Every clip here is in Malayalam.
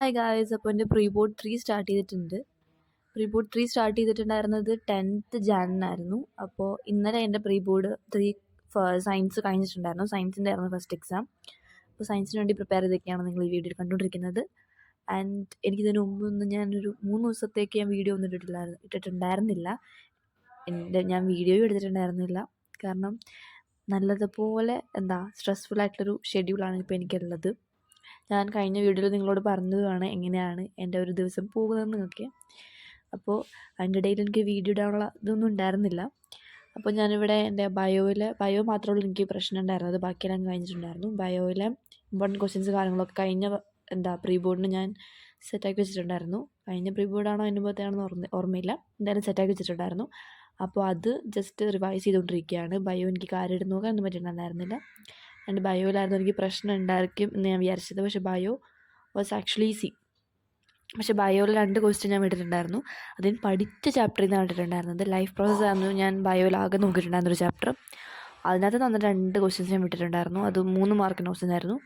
ഹായ് ഗായ്സ്, അപ്പോൾ എൻ്റെ പ്രീ ബോർഡ് 3 സ്റ്റാർട്ട് ചെയ്തിട്ടുണ്ട്. പ്രീ ബോർഡ് 3 സ്റ്റാർട്ട് ചെയ്തിട്ടുണ്ടായിരുന്നത് 10th ജാനിനായിരുന്നു. അപ്പോൾ ഇന്നലെ എൻ്റെ പ്രീ ബോർഡ് 3 സയൻസ് കഴിഞ്ഞിട്ടുണ്ടായിരുന്നു. സയൻസിൻ്റെ ആയിരുന്നു ഫസ്റ്റ് എക്സാം. അപ്പോൾ സയൻസിന് വേണ്ടി പ്രിപ്പയർ ചെയ്തൊക്കെയാണ് നിങ്ങൾ ഈ വീഡിയോ കണ്ടുകൊണ്ടിരിക്കുന്നത്. ആൻഡ് എനിക്കിതിന് മുമ്പൊന്നും ഞാനൊരു 3 ദിവസത്തേക്ക് ഞാൻ വീഡിയോ ഒന്നും ഇട്ടിട്ടുണ്ടായിരുന്നില്ല. ഞാൻ വീഡിയോയും എടുത്തിട്ടുണ്ടായിരുന്നില്ല. കാരണം നല്ലതുപോലെ സ്ട്രെസ്ഫുൾ ആയിട്ടുള്ളൊരു ഷെഡ്യൂളാണ് ഇപ്പോൾ എനിക്കുള്ളത്. ഞാൻ കഴിഞ്ഞ വീഡിയോയിൽ നിങ്ങളോട് പറഞ്ഞതുമാണ് എങ്ങനെയാണ് എൻ്റെ ഒരു ദിവസം പോകുന്നതെന്നൊക്കെ. അപ്പോൾ അതിൻ്റെ ഇടയിൽ എനിക്ക് വീഡിയോ ഇടാനുള്ള ഇതൊന്നും ഉണ്ടായിരുന്നില്ല. അപ്പോൾ ഞാനിവിടെ എൻ്റെ ബയോ മാത്രമുള്ള എനിക്ക് പ്രശ്നം ഉണ്ടായിരുന്നത്. ബാക്കിയെല്ലാം കഴിഞ്ഞിട്ടുണ്ടായിരുന്നു. ബയോയിലെ ഇമ്പോർട്ടൻറ്റ് ക്വസ്റ്റ്യൻസ് കാര്യങ്ങളൊക്കെ കഴിഞ്ഞ പ്രീ ബോർഡിന് ഞാൻ സെറ്റാക്കി വെച്ചിട്ടുണ്ടായിരുന്നു. കഴിഞ്ഞ പ്രീ ബോർഡാണോ അതിന് മുമ്പത്തെയാണെന്ന് ഓർമ്മയില്ല. എന്തായാലും സെറ്റാക്കി വെച്ചിട്ടുണ്ടായിരുന്നു. അപ്പോൾ അത് ജസ്റ്റ് റിവൈസ് ചെയ്തുകൊണ്ടിരിക്കുകയാണ്. ബയോ എനിക്ക് കാര്യമായിട്ട് നോക്കാനൊന്നും പറ്റുന്നുണ്ടായിരുന്നില്ല. ആൻഡ് ബയോയിലായിരുന്നു എനിക്ക് പ്രശ്നം ഉണ്ടായിരിക്കും എന്ന് ഞാൻ വിചാരിച്ചത്. പക്ഷേ ബയോ വാസ് ആക്ച്വലി ഈസി. പക്ഷേ ബയോയിൽ 2 ക്വസ്റ്റ്യൻ ഞാൻ വിട്ടിട്ടുണ്ടായിരുന്നു. അതിന് പഠിച്ച ചാപ്റ്ററിൽ നിന്നാണ് വിട്ടിട്ടുണ്ടായിരുന്നത്. ലൈഫ് പ്രോസസ്സായിരുന്നു ഞാൻ ബയോയിലാകെ നോക്കിയിട്ടുണ്ടായിരുന്നൊരു ചാപ്റ്റർ. അതിനകത്ത് തന്ന 2 ക്വസ്റ്റ്യൻസ് ഞാൻ വിട്ടിട്ടുണ്ടായിരുന്നു. അത് 3 മാർക്കിൻ്റെ ക്വസ്റ്റ്യൻ ആയിരുന്നു.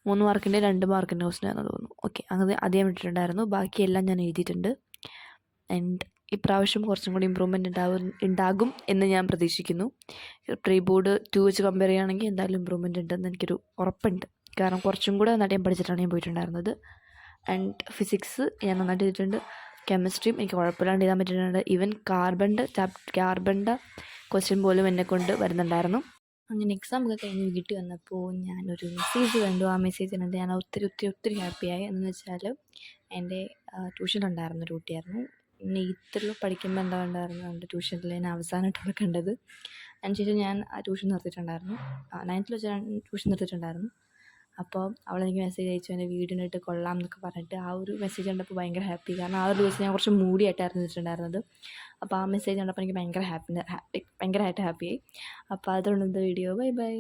3 മാർക്കിൻ്റെ 2 മാർക്കിൻ്റെ ക്വസ്റ്റ്യൻ ആണെന്ന് തോന്നുന്നു. ഓക്കെ, അങ്ങനെ അത് ഞാൻ വിട്ടിട്ടുണ്ടായിരുന്നു. ബാക്കിയെല്ലാം ഞാൻ എഴുതിയിട്ടുണ്ട്. ആൻഡ് ഇപ്രാവശ്യം കുറച്ചും കൂടി ഇമ്പ്രൂവ്മെൻറ്റ് ഉണ്ടാകും എന്ന് ഞാൻ പ്രതീക്ഷിക്കുന്നു. പ്രീ ബോർഡ് 2 വെച്ച് കമ്പയർ ചെയ്യുകയാണെങ്കിൽ എന്തായാലും ഇമ്പ്രൂവ്മെൻറ്റ് ഉണ്ടെന്ന് എനിക്കൊരു ഉറപ്പുണ്ട്. കാരണം കുറച്ചും കൂടെ നന്നായിട്ട് ഞാൻ പഠിച്ചിട്ടാണ് ഞാൻ പോയിട്ടുണ്ടായിരുന്നത്. ആൻഡ് ഫിസിക്സ് ഞാൻ നന്നായിട്ട് ചെയ്തിട്ടുണ്ട്. കെമിസ്ട്രിയും എനിക്ക് കുഴപ്പമില്ലാണ്ട് എഴുതാൻ പറ്റിയിട്ടുണ്ട്. ഈവൻ കാർബണിൻ്റെ ക്വസ്റ്റ്യൻ പോലും എന്നെക്കൊണ്ട് വരുന്നുണ്ടായിരുന്നു. അങ്ങനെ എക്സാം ഒക്കെ കഴിഞ്ഞ് വീട്ടിൽ വന്നപ്പോൾ ഞാനൊരു മെസ്സേജ് കണ്ടു. ആ മെസ്സേജ് കണ്ടിട്ട് ഞാൻ ഒത്തിരി ഹാപ്പിയായി. എന്ന് വെച്ചാൽ എൻ്റെ ട്യൂഷനുണ്ടായിരുന്നൊരു കുട്ടിയായിരുന്നു. 8th പഠിക്കുമ്പോൾ ഉണ്ടായിരുന്നു എൻ്റെ ട്യൂഷനിൽ ഞാൻ അവസാനമായിട്ടാണ് കണ്ടത്. അതിനുശേഷം ഞാൻ ആ ട്യൂഷൻ നിർത്തിയിട്ടുണ്ടായിരുന്നു. 9th വെച്ച് ഞാൻ ട്യൂഷൻ നിർത്തിയിട്ടുണ്ടായിരുന്നു. അപ്പോൾ അവളെനിക്ക് മെസ്സേജ് അയച്ചു, എൻ്റെ വീടിനിട്ട് കൊള്ളാം എന്നൊക്കെ പറഞ്ഞിട്ട്. ആ ഒരു മെസ്സേജ് കണ്ടപ്പോൾ ഭയങ്കര ഹാപ്പി. കാരണം ആ ഒരു ദിവസം ഞാൻ കുറച്ച് മൂടിയായിട്ടായിരുന്നു വെച്ചിട്ടുണ്ടായിരുന്നത്. അപ്പോൾ ആ മെസ്സേജ് കണ്ടപ്പോൾ എനിക്ക് ഭയങ്കരമായിട്ട് ഹാപ്പിയായി. അപ്പോൾ അതുകൊണ്ട് വീഡിയോ ബൈ.